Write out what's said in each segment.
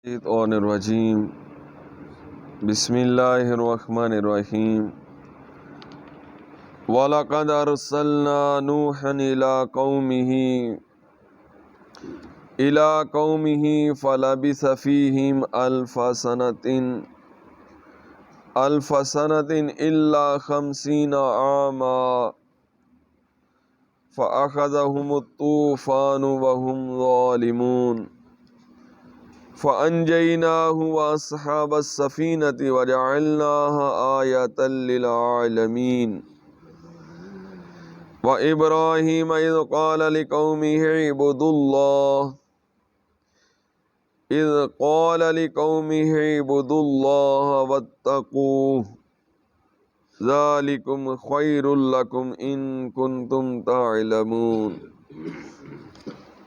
الشیطان الرجیم بسم اللہ الرحمن الرحیم وَلَقَدْ أَرْسَلْنَا نُوحًا إِلَىٰ قَوْمِهِ فَلَبِثَ فِيهِمْ أَلْفَ سَنَةٍ إِلَّا 50 عَامًا فَأَخَذَهُمُ الطُّوفَانُ وَهُمْ ظَالِمُونَ فَأَنْجَيْنَاهُ وَأَصْحَابَ السَّفِينَةِ وَجَعَلْنَاهَا آيَةً لِلْعَالَمِينَ وَإِبْرَاهِيمَ إِذْ قَالَ لِقَوْمِهِ اعْبُدُوا اللَّهَ وَاتَّقُوهُ ذَلِكُمْ خَيْرٌ لَكُمْ إِن كُنتُمْ تَعْلَمُونَ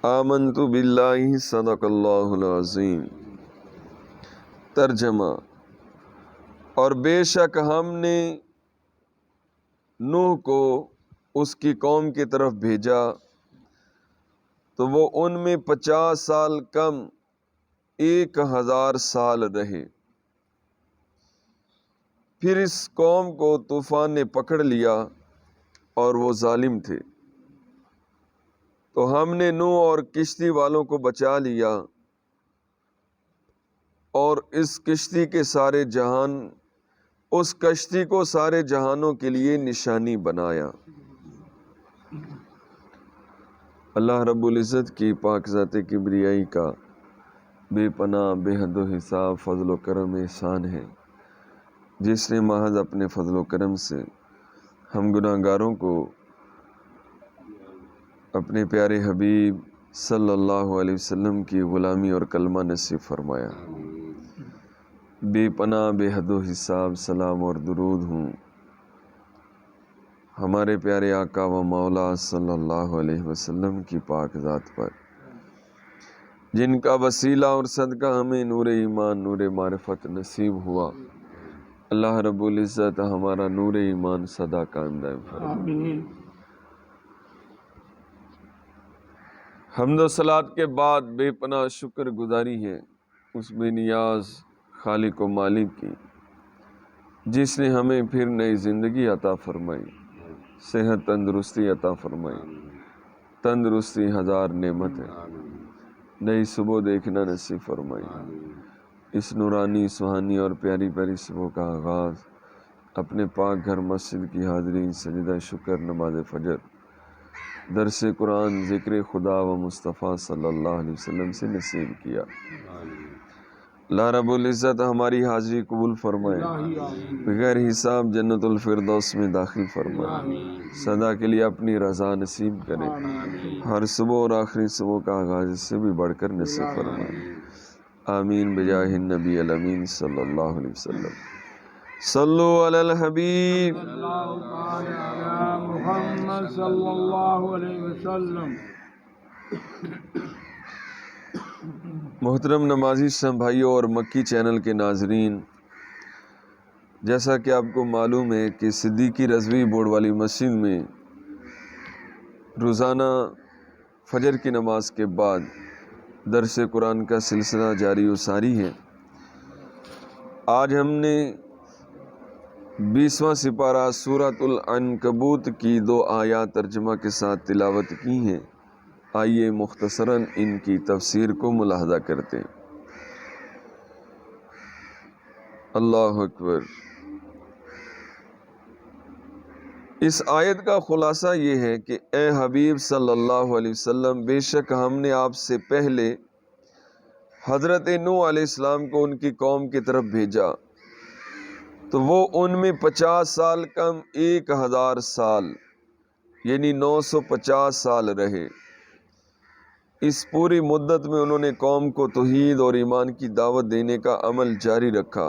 آمنت باللہ صدق اللہ العظیم۔ ترجمہ: اور بے شک ہم نے نوح کو اس کی قوم کی طرف بھیجا تو وہ ان میں 50 سال کم 1000 سال رہے۔ پھر اس قوم کو طوفان نے پکڑ لیا اور وہ ظالم تھے، تو ہم نے نوح اور کشتی والوں کو بچا لیا اور اس کشتی کو سارے جہانوں کے لیے نشانی بنایا۔ اللہ رب العزت کی پاک ذات کبریائی کا بے پناہ بے حد و حساب فضل و کرم احسان ہے، جس نے محض اپنے فضل و کرم سے ہم گناہگاروں کو اپنے پیارے حبیب صلی اللہ علیہ وسلم کی غلامی اور کلمہ نصیب فرمایا۔ بے پناہ بے حد و حساب سلام اور درود ہوں ہمارے پیارے آقا و مولا صلی اللہ علیہ وسلم کی پاک ذات پر، جن کا وسیلہ اور صدقہ ہمیں نور ایمان نور معرفت نصیب ہوا۔ اللہ رب العزت ہمارا نور ایمان سدا قائم دائم فرمائے۔ حمد و صلات کے بعد بے پناہ شکر گزاری ہے اس بے نیاز خالق و مالک کی، جس نے ہمیں پھر نئی زندگی عطا فرمائی، صحت تندرستی عطا فرمائی۔ تندرستی 1000 نعمت ہے، نئی صبح دیکھنا نصیب فرمائی۔ اس نورانی سہانی اور پیاری پیاری صبح کا آغاز اپنے پاک گھر مسجد کی حاضری، سجدہ شکر، نماز فجر، درس قرآن، ذکر خدا و مصطفیٰ صلی اللہ علیہ وسلم سے نصیب کیا۔ اللہ رب العزت ہماری حاضری قبول فرمائے، بغیر حساب جنت الفردوس میں داخل فرمائے، سدا کے لیے اپنی رضا نصیب کرے۔ ہر صبح اور آخری صبح کا آغاز اس سے بھی بڑھ کر نصیب فرمائے، آمین بجاہ النبی الامین صلی اللہ علیہ وسلم۔ صلو علی الحبیب محمد صلی اللہ علیہ وسلم۔ محترم نمازی اسلام بھائیوں اور مکی چینل کے ناظرین، جیسا کہ آپ کو معلوم ہے کہ صدیقی رضوی بورڈ والی مسجد میں روزانہ فجر کی نماز کے بعد درس قرآن کا سلسلہ جاری و ساری ہے۔ آج ہم نے 20واں سپارہ سورۃ العنکبوت کی 2 آیات ترجمہ کے ساتھ تلاوت کی ہیں۔ آئیے مختصراً ان کی تفسیر کو ملاحظہ کرتے ہیں۔ اللہ اکبر۔ اس آیت کا خلاصہ یہ ہے کہ اے حبیب صلی اللہ علیہ وسلم، بے شک ہم نے آپ سے پہلے حضرت نوح علیہ السلام کو ان کی قوم کی طرف بھیجا تو وہ ان میں 50 سال کم 1000 سال یعنی 950 سال رہے۔ اس پوری مدت میں انہوں نے قوم کو توحید اور ایمان کی دعوت دینے کا عمل جاری رکھا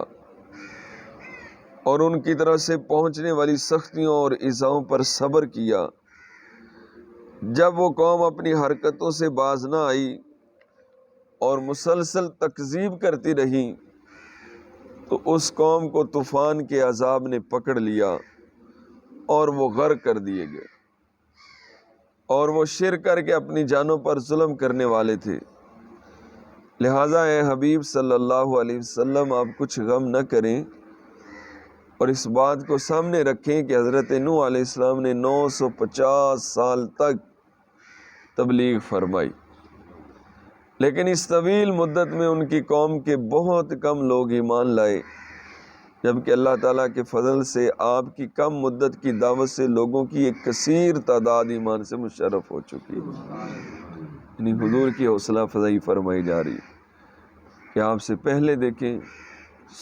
اور ان کی طرف سے پہنچنے والی سختیوں اور ایذاؤں پر صبر کیا۔ جب وہ قوم اپنی حرکتوں سے باز نہ آئی اور مسلسل تکذیب کرتی رہی تو اس قوم کو طوفان کے عذاب نے پکڑ لیا اور وہ غرق کر دیے گئے، اور وہ شرک کر کے اپنی جانوں پر ظلم کرنے والے تھے۔ لہٰذا اے حبیب صلی اللہ علیہ وسلم آپ کچھ غم نہ کریں اور اس بات کو سامنے رکھیں کہ حضرت نوح علیہ السلام نے 950 سال تک تبلیغ فرمائی، لیکن اس طویل مدت میں ان کی قوم کے بہت کم لوگ ایمان لائے، جبکہ اللہ تعالیٰ کے فضل سے آپ کی کم مدت کی دعوت سے لوگوں کی ایک کثیر تعداد ایمان سے مشرف ہو چکی ہے۔ یعنی حضور کی حوصلہ افزائی فرمائی جا رہی ہے کہ آپ سے پہلے دیکھیں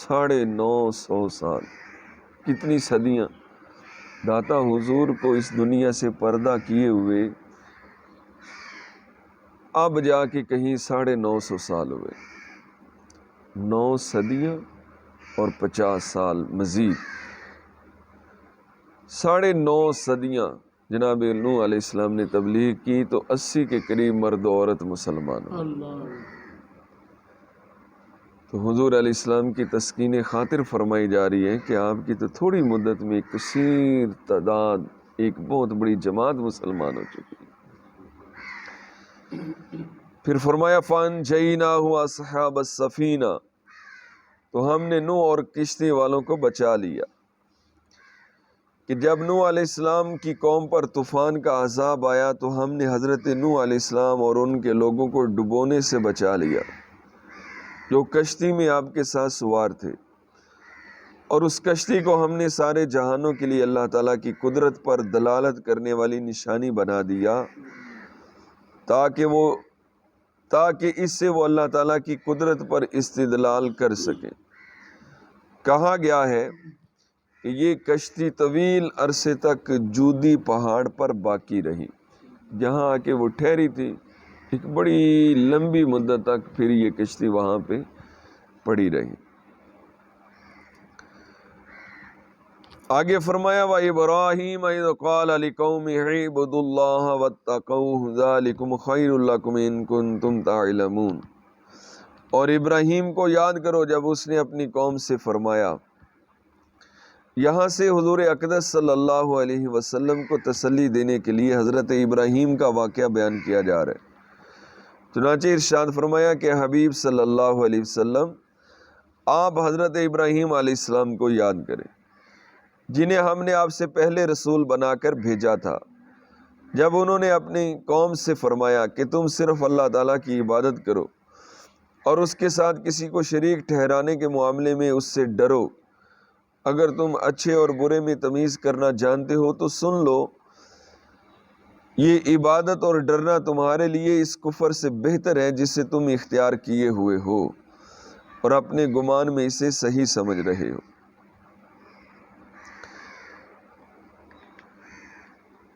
950 سال، کتنی صدیاں داتا حضور کو اس دنیا سے پردہ کیے ہوئے اب جا کے کہیں 950 سال ہوئے، 9 صدیاں اور 50 سال مزید، 9.5 صدیاں جناب نوح علیہ السلام نے تبلیغ کی تو 80 کے قریب مرد و عورت مسلمان ہوئے۔ تو حضور علیہ السلام کی تسکین خاطر فرمائی جا رہی ہے کہ آپ کی تو تھوڑی مدت میں ایک کثیر تعداد، ایک بہت بڑی جماعت مسلمان ہو چکی ہے۔ پھر فرمایا فَأَنْجَيْنَاهُ وَأَصْحَابَ السَّفِينَةِ، تو ہم نے نوح اور کشتی والوں کو بچا لیا کہ جب نوح علیہ السلام کی قوم پر طوفان کا عذاب آیا تو ہم نے حضرت نوح علیہ السلام اور ان کے لوگوں کو ڈبونے سے بچا لیا جو کشتی میں آپ کے ساتھ سوار تھے، اور اس کشتی کو ہم نے سارے جہانوں کے لیے اللہ تعالیٰ کی قدرت پر دلالت کرنے والی نشانی بنا دیا تاکہ اس سے وہ اللہ تعالیٰ کی قدرت پر استدلال کر سکیں۔ کہا گیا ہے کہ یہ کشتی طویل عرصے تک جودی پہاڑ پر باقی رہی، جہاں آ کے وہ ٹھہری تھی ایک بڑی لمبی مدت تک، پھر یہ کشتی وہاں پہ پڑی رہی۔ آگے فرمایا وَإِبْرَاهِيمَ إِذْ قَالَ لِقَوْمِهِ اعْبُدُوا اللَّهَ وَاتَّقُوهُ ذَلِكُمْ خَيْرٌ لَكُمْ إِن كُنتُمْ تَعْلَمُونَ، اور ابراہیم کو یاد کرو جب اس نے اپنی قوم سے فرمایا۔ یہاں سے حضور اقدس صلی اللہ علیہ وسلم کو تسلی دینے کے لیے حضرت ابراہیم کا واقعہ بیان کیا جا رہا ہے۔ چنانچہ ارشاد فرمایا کہ حبیب صلی اللہ علیہ وسلم آپ حضرت ابراہیم علیہ السلام کو یاد کریں، جنہیں ہم نے آپ سے پہلے رسول بنا کر بھیجا تھا، جب انہوں نے اپنی قوم سے فرمایا کہ تم صرف اللہ تعالیٰ کی عبادت کرو اور اس کے ساتھ کسی کو شریک ٹھہرانے کے معاملے میں اس سے ڈرو، اگر تم اچھے اور برے میں تمیز کرنا جانتے ہو تو سن لو، یہ عبادت اور ڈرنا تمہارے لیے اس کفر سے بہتر ہے جسے تم اختیار کیے ہوئے ہو اور اپنے گمان میں اسے صحیح سمجھ رہے ہو۔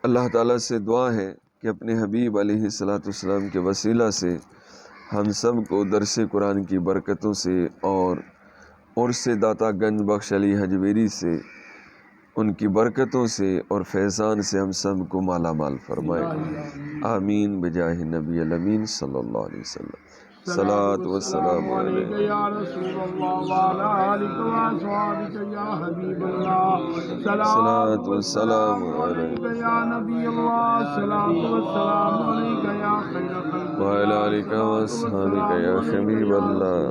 اللہ تعالیٰ سے دعا ہے کہ اپنے حبیب علیہ السلام کے وسیلہ سے ہم سب کو درس قرآن کی برکتوں سے اور سے داتا گنج بخش علی حجویری سے، ان کی برکتوں سے اور فیضان سے ہم سب کو مالا مال فرمائے، آمین بجاہ نبی الامین صلی اللہ علیہ وسلم۔ صلاۃ والسلام علیک یا رسول اللہ وعلی آلک واصحابک یا حبیب اللہ، صلاۃ والسلام علیک یا نبی اللہ، صلاۃ والسلام علیک یا خیر خلق وعلی آلک واصحابک یا حبیب اللہ،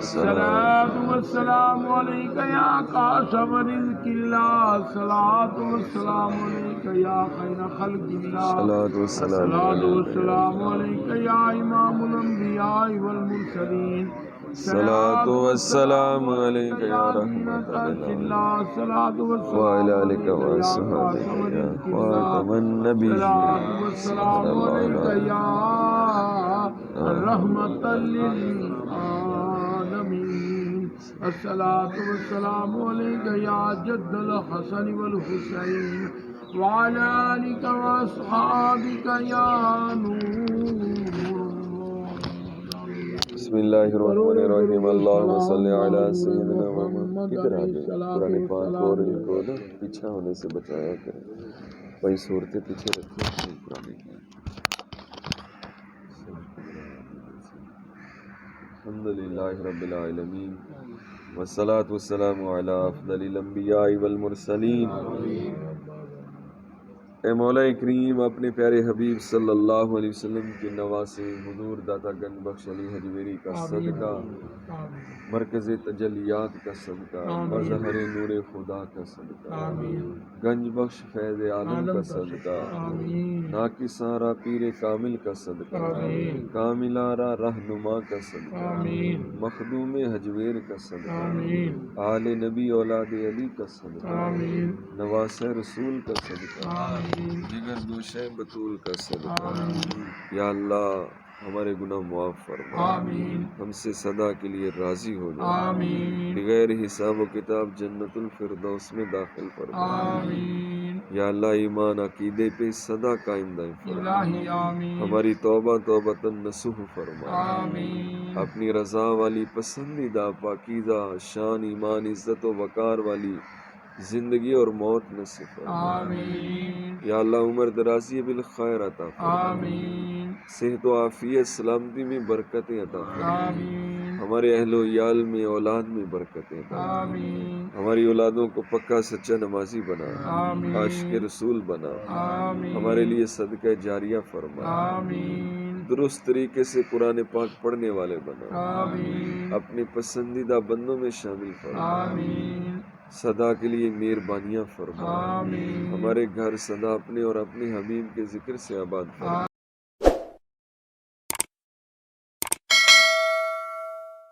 صلاۃ والسلام علیک یا قاسم رزق اللہ، صلاۃ والسلام علیک یا خیر خلق اللہ، صلاۃ والسلام صلاۃ والسلام علیک یا امام الانبیاء والمرسلین، صلاۃ والسلام علیک یا رحمت للعالمین، صلاۃ وعلی آلک واصحابک یا خاتم النبیین، والسلام علیک یا رحمت للعالمین، الصلاۃ والسلام علیک یا جد الحسن والحسین، وعلی آلک واصحابک یا نور۔ بسم اللہ الرحمن الرحیم، اللہم صلی علی سیدنا محمد۔ ادھر آگئے قرآن پاک اور ان کو نا پیچھا ہونے سے بچایا کریں، وہی صورتیں پیچھے رکھیں قرآن کی۔ الحمدللہ رب العالمین والصلاة والسلام علی افضل الانبیاء والمرسلین اے مولا کریم اپنے پیارے حبیب صلی اللہ علیہ وسلم کے نواسے حضور داتا گنج بخش علی حجویری کا صدقہ، مرکز تجلیات کا صدقہ، مظہر نور خدا کا صدقہ، گنج بخش فیض عالم کا صدقہ، ناکسارا پیر کامل کا صدقہ، کاملارا رہنما کا صدقہ، مخدوم حجویر کا صدقہ، آل نبی اولاد علی کا صدقہ، نواس رسول کا صدقہ، جگر دوشہ بطول کا صدقہ۔ یا اللہ ہمارے گناہ معاف فرما، ہم سے صدا کے لیے راضی ہو جا، بغیر حساب و کتاب جنت الفردوس میں داخل فرما۔ یا اللہ ایمان عقیدے پہ صدا قائم دائم فرما، ہماری توبہ توبۃ نصوح فرما، اپنی رضا والی پسندیدہ پاکیزہ شان ایمان عزت و وقار والی زندگی اور موت نصیب فرما۔ یا اللہ عمر درازی بالخیر عطا فرما، صحت و عافیت سلامتی میں برکتیں عطا فرما، ہمارے اہل و عیال میں اولاد میں برکتیں عطا فرما، ہماری اولادوں کو پکا سچا نمازی بنا، عاشق رسول بنا، ہمارے لیے صدقہ جاریہ فرما، درست طریقے سے قرآن پاک پڑھنے والے بنا، اپنے پسندیدہ بندوں میں شامل فرما، صدا کے لیے مہربانیاں فرما، ہمارے گھر صدا اپنے اور اپنے حبیب کے ذکر سے آباد فرما۔